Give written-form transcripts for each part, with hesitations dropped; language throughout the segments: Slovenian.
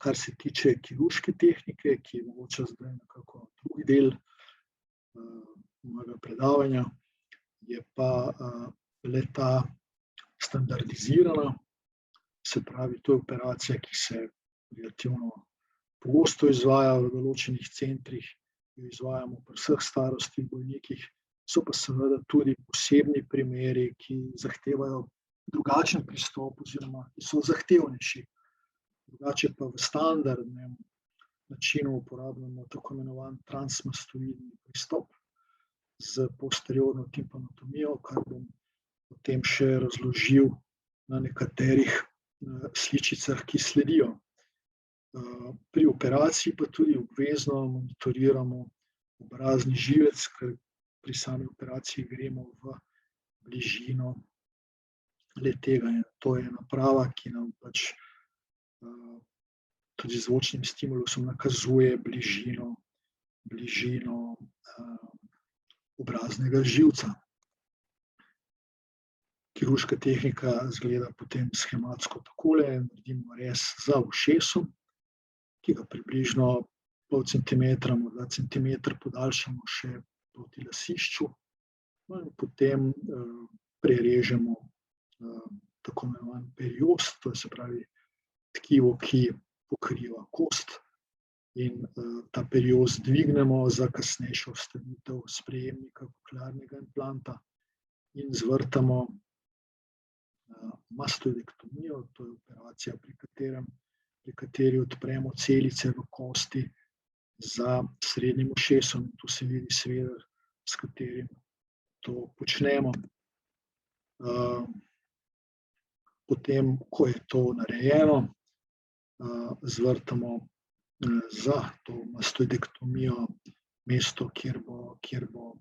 Kar se tiče kirurške tehnike, ki je mogoče zdaj nekako drugi del mojega predavanja, je pa le-ta standardizirana, se pravi, to je operacija, ki se relativno pogosto izvaja v določenih centrih, jo izvajamo pri vseh starostnih bolnikih, so pa seveda tudi posebni primeri, ki zahtevajo drugačen pristop oziroma ki so zahtevnejši. Drugače pa v standardnem načinu uporabljamo tako imenovan transmastoidni pristop z posteriorno timpanotomijo, kar bom potem še razložil na nekaterih sličicah, ki sledijo. Pri operaciji pa tudi obvezno monitoriramo obrazni živec, ker pri sami operaciji gremo v bližino le-tega. To je naprava, ki nam pač tudi z zvočnim stimulusom nakazuje bližino obraznega živca. Kirurška tehnika izgleda potem shematsko takole. Naredimo rez za ušesom, ki ga približno pol centimetra, morda centimeter podaljšamo še proti lasišču. In potem prerežemo tako imenovan periost, to je se pravi tkivo, ki pokriva kost, in ta periost dvignemo za kasnejšo vstavitev sprejemnika koklearnega implanta in zvrtamo mastoidektomijo, to je operacija, pri kateri odpremo celice v kosti za srednjim ušesom. Tu se vidi sveder, s katerim to počnemo. Potem, ko je to narejeno, zvrtamo za to mastoidektomijo mesto, kjer bo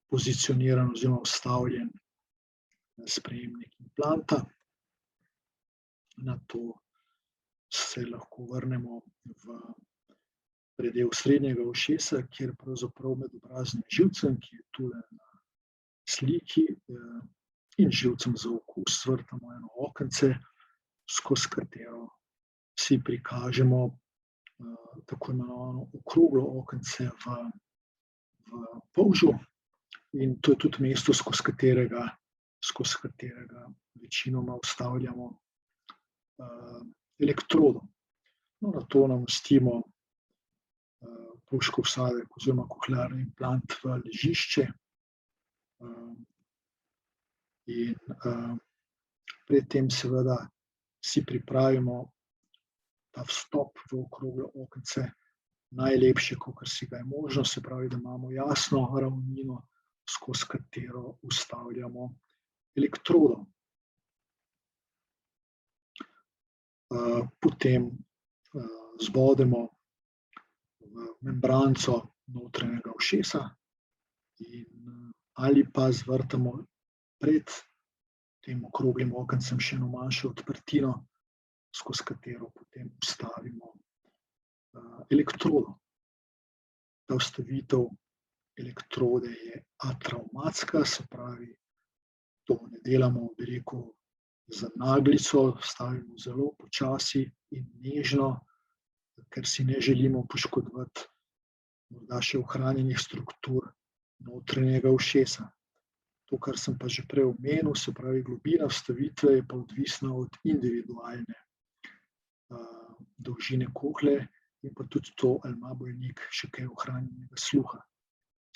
pozicioniran oziroma vstavljen sprejemnik implanta. Nato se lahko vrnemo v predel srednjega ušesa, kjer pravzaprav med obraznim živcem, ki je tule na sliki, in živcem za okus zvrtamo eno okence, skozi katero si prikažemo tako imenovano okroglo okence v polžu. In to je tudi mesto, skozi katerega večinoma vstavljamo elektrodo. Nato namestimo polžkov vsadek oziroma koklearni implant v ležišče in pred tem seveda si pripravimo ta vstop v okroglo okence najlepše, kakor si ga je možno, se pravi, da imamo jasno ravnino, skozi katero vstavljamo elektrodo. Potem zbodemo v membranco notranjega ušesa ali pa zvrtamo pred tem okroglim okencem še eno manjšo odprtino, skozi katero potem vstavimo elektrodo. Ta vstavitev elektrode je atravmatska, se pravi, to ne delamo, bi rekel, z naglico, stavimo zelo počasi in nežno, ker si ne želimo poškodovati morda še ohranjenih struktur notranjega ušesa. To, kar sem pa že prej omenil, se pravi, globina vstavitve je pa odvisna od individualne dolžine kohle in pa tudi to, ali ima bolnik še kaj ohranjenega sluha.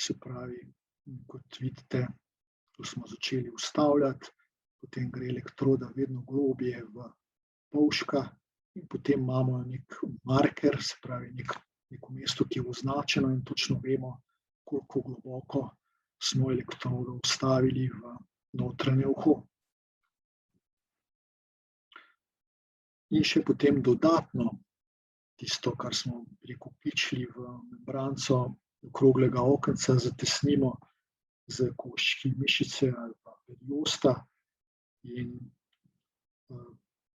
Se pravi, kot vidite, tu smo začeli vstavljati, potem gre elektroda vedno globje v polžka in potem imamo nek marker, se pravi neko mesto, ki je označeno in točno vemo, koliko globoko smo elektrodo vstavili v notranje uho. In še potem dodatno tisto, kar smo prikopičili v membranco okroglega okenca, zatesnimo z koščki mišice ali pa periosta in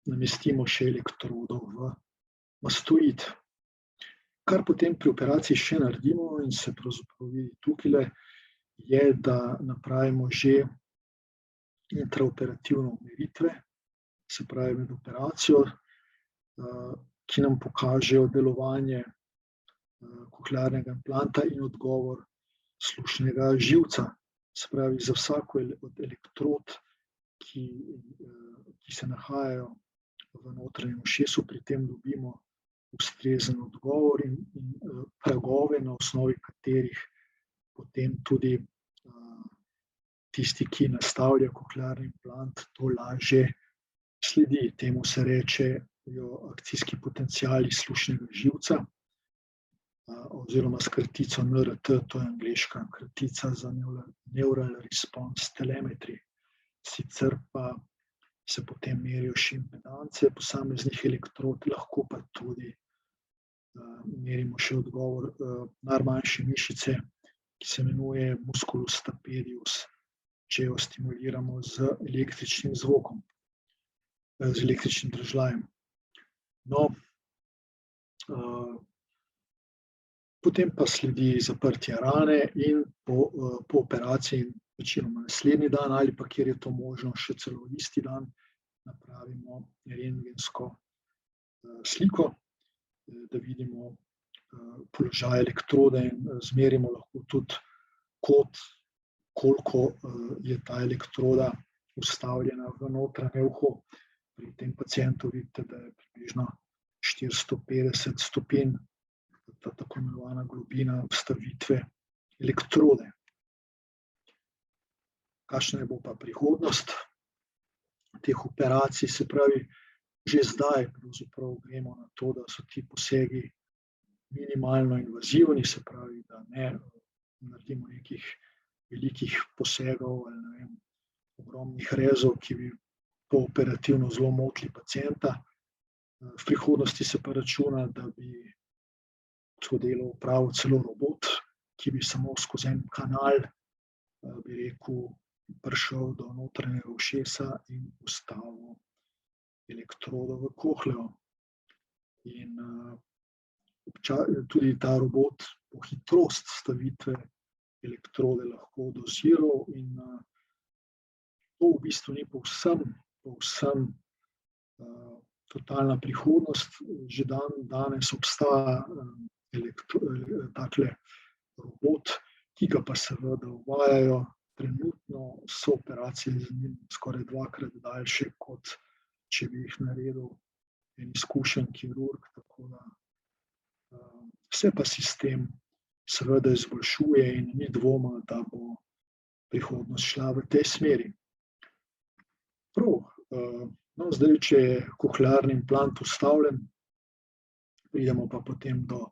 namestimo še elektrodo v mastoid. Kar potem pri operaciji še naredimo in se pravzaprav vidi tukajle, je, da napravimo že intraoperativne meritve, se pravi med operacijo, ki nam pokažejo delovanje kohlearnega implanta in odgovor slušnega živca. Se pravi, za vsako od elektrod, ki se nahajajo v notranjem ušesu, pri tem dobimo ustrezen odgovor in pragove, na osnovi katerih potem tudi tisti, ki nastavlja kohlearni implant, to lažje sledi. Temu se rečejo akcijski potenciali slušnega živca, oziroma s kratico NRT, to je angleška kratica za Neural Response Telemetry. Sicer pa se potem merijo še impedance posameznih elektrod, lahko pa tudi merimo še odgovor najmanjše mišice, ki se imenuje musculus stapedius, če jo stimuliramo z električnim zvokom, z električnim držljajem. No, potem pa sledi zaprtje rane in po operaciji, večinoma naslednji dan ali pa, kjer je to možno, še celo isti dan, napravimo rentgensko sliko, da vidimo položaj elektrode in zmerimo lahko tudi kot, koliko je ta elektroda vstavljena v notranje uho. Pri tem pacientu vidite, da je približno 450 stopinj, ta tako imenovana globina vstavitve elektrode. Kakšna bo pa prihodnost teh operacij? Se pravi, že zdaj pravzaprav gremo na to, da so ti posegi minimalno invazivni, se pravi, da ne naredimo nekih velikih posegov ali ogromnih rezov, ki bi pooperativno zelo motili pacienta. V prihodnosti se pa računa, da bi to delo opravil celo robot, ki bi samo skozi en kanal, bi rekel, prišel do notranjega ušesa in vstavil elektrodo v kohleo. In tudi ta robot po hitrost vstavitve elektrode lahko doziral in to v bistvu ni povsem totalna prihodnost. Že danes obstaja takle robot, ki ga pa seveda uvajajo. Trenutno so operacije z njim skoraj 2-krat daljše, kot če bi jih naredil en izkušen kirurg, tako da se pa sistem seveda izboljšuje in ni dvoma, da bo prihodnost šla v tej smeri. Prav, no, zdaj, če je kohlearni implant vstavljen, pridemo pa potem do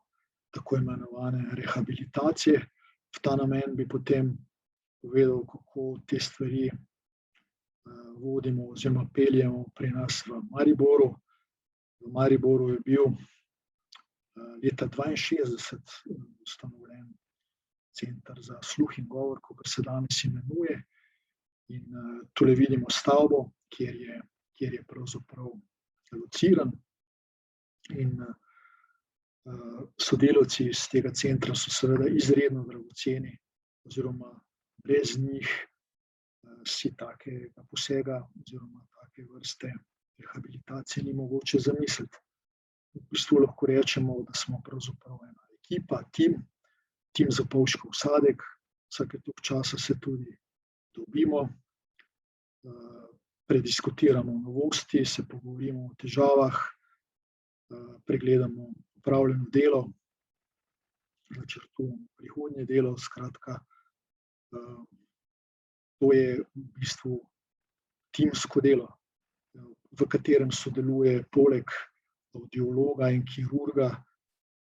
tako imenovane rehabilitacije. V ta namen bi potem povedal, kako te stvari vodimo oziroma peljemo pri nas v Mariboru. V Mariboru je bil leta 1962 ustanovljen center za sluh in govor, kakor se danes imenuje. In tule vidimo stavbo, kjer je pravzaprav lociran. In sodelavci iz tega centra so seveda izredno dragoceni, oziroma brez njih si takega posega oziroma take vrste rehabilitacije ni mogoče zamisliti. V bistvu lahko rečemo, da smo pravzaprav ena ekipa, tim Zapolškov sadek. Vsake toliko časa se tudi dobimo, prediskutiramo novosti, se pogovorimo o težavah, pregledamo opravljeno delo, načrtujemo prihodnje delo. Skratka, to je v bistvu timsko delo, v katerem sodeluje poleg audiologa in kirurga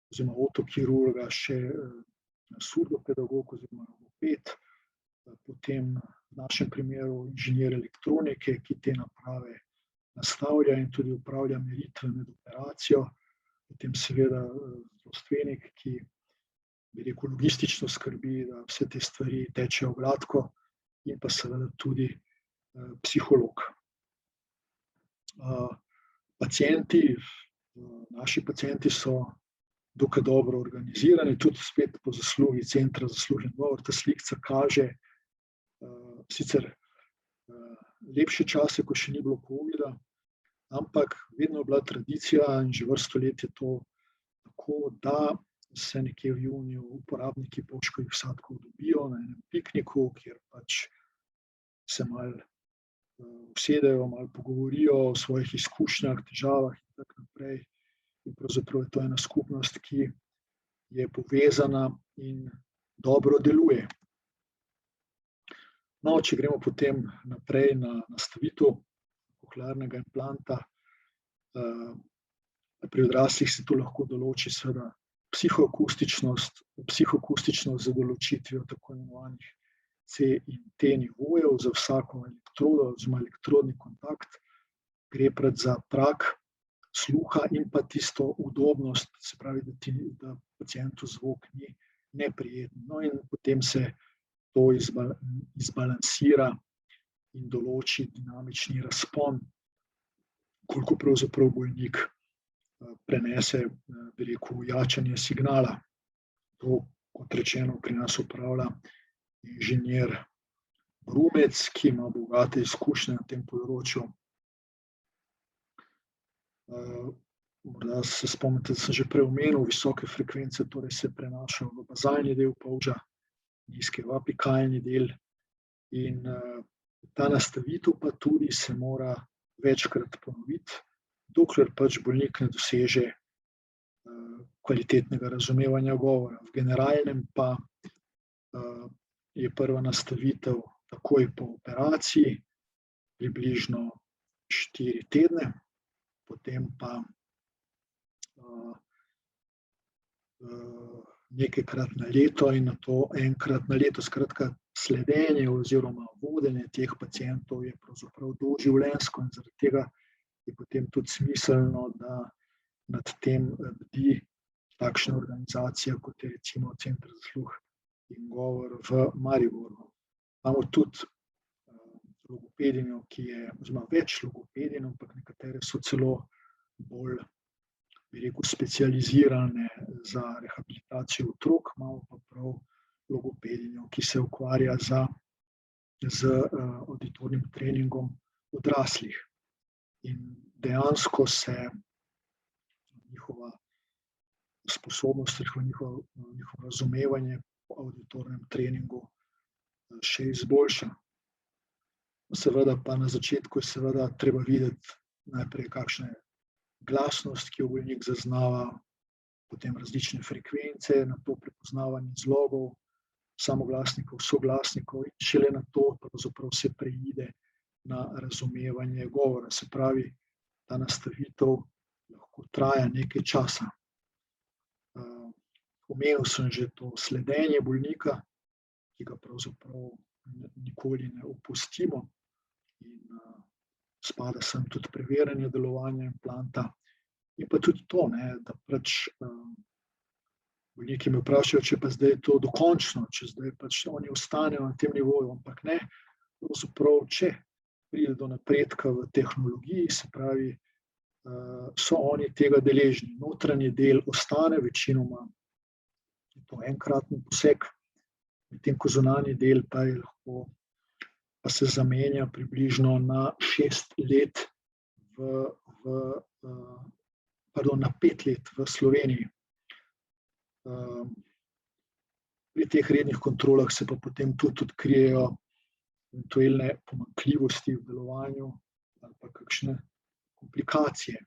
oziroma otokirurga še surdopedagog oziroma logoped, potem v našem primeru inženir elektronike, ki te naprave nastavlja in tudi upravlja meritve med operacijo, potem seveda zdravstvenik, ki, bi rekel, logistično skrbi, da vse te stvari tečejo gladko, in pa seveda tudi psiholog. Naši pacienti so dokaj dobro organizirani, tudi spet po zaslugi Centra za sluh in govor. Ta slikca kaže sicer lepše čase, ko še ni bilo covida, ampak vedno je bila tradicija in že vrsto let je to tako, da se nekje v juniju uporabniki Poučkovih vsadkov dobijo na enem pikniku, kjer pač se malo usedejo, malo pogovorijo o svojih izkušnjah, težavah in tako naprej. In pravzaprav je to ena skupnost, ki je povezana in dobro deluje. No, če gremo potem naprej na nastavitev kohlearnega implanta, pri odraslih se tu lahko določi seveda psihoakustičnost z določitvijo tako imenovanih C in T nivojev za vsako elektrodo oziroma elektrodni kontakt. Gre za prag sluha in pa tisto udobnost, se pravi, da pacientu zvok ni neprijeten. No, in potem se to izbalansira in določi dinamični razpon, koliko pravzaprav bolnik prenese, jačanje signala. To, kot rečeno, pri nas opravlja inženir Brumec, ki ima bogate izkušnje na tem področju. Morda se spomnite, da sem že prej omenil, visoke frekvence torej se prenašajo v bazalni del polža, nizke v apikalni del in ta nastavitev pa tudi se mora večkrat ponoviti, dokler pač bolnik ne doseže kvalitetnega razumevanja govora. V generalnem pa je prva nastavitev takoj po operaciji, približno 4 tedne, potem pa nekajkrat na leto in nato enkrat na leto. Skratka, sledenje oziroma vodenje teh pacientov je pravzaprav doživljenjsko in zaradi tega je potem tudi smiselno, da nad tem bdi takšna organizacija, kot je recimo Center za sluh in govor v Mariboru. Imamo tudi logopedinjo, ki je, oziroma več logopedinj, ampak nekatere so celo bolj, bi rekel, specializirane za rehabilitacijo otrok, imamo pa prav logopedinjo, ki se ukvarja z avditornim treningom odraslih. In dejansko se njihova sposobnost, njihovo razumevanje po avditornem treningu še izboljša. Seveda pa na začetku je seveda treba videti najprej, kakšna je glasnost, ki jo bolnik zaznava, potem različne frekvence, nato prepoznavanje zlogov, samoglasnikov, soglasnikov in šele nato pravzaprav se preide na razumevanje govora. Se pravi, ta nastavitev lahko traja nekaj časa. Omenil sem že to sledenje bolnika, ki ga pravzaprav nikoli ne opustimo in spada sem tudi preverjanje delovanja implanta in pa tudi to, da pač bolniki me vprašajo, če pa zdaj je to dokončno, če zdaj pač oni ostanejo na tem nivoju, ampak ne, pravzaprav, če pride do napredka v tehnologiji, se pravi, so oni tega deležni. Notranji del ostane, večinoma je to enkratni poseg, medtem ko zunanji del pa je lahko, pa se zamenja približno na 6 let na 5 let v Sloveniji. Pri teh rednih kontrolah se pa potem tudi odkrijejo eventualne pomanjkljivosti v delovanju ali pa kakšne komplikacije.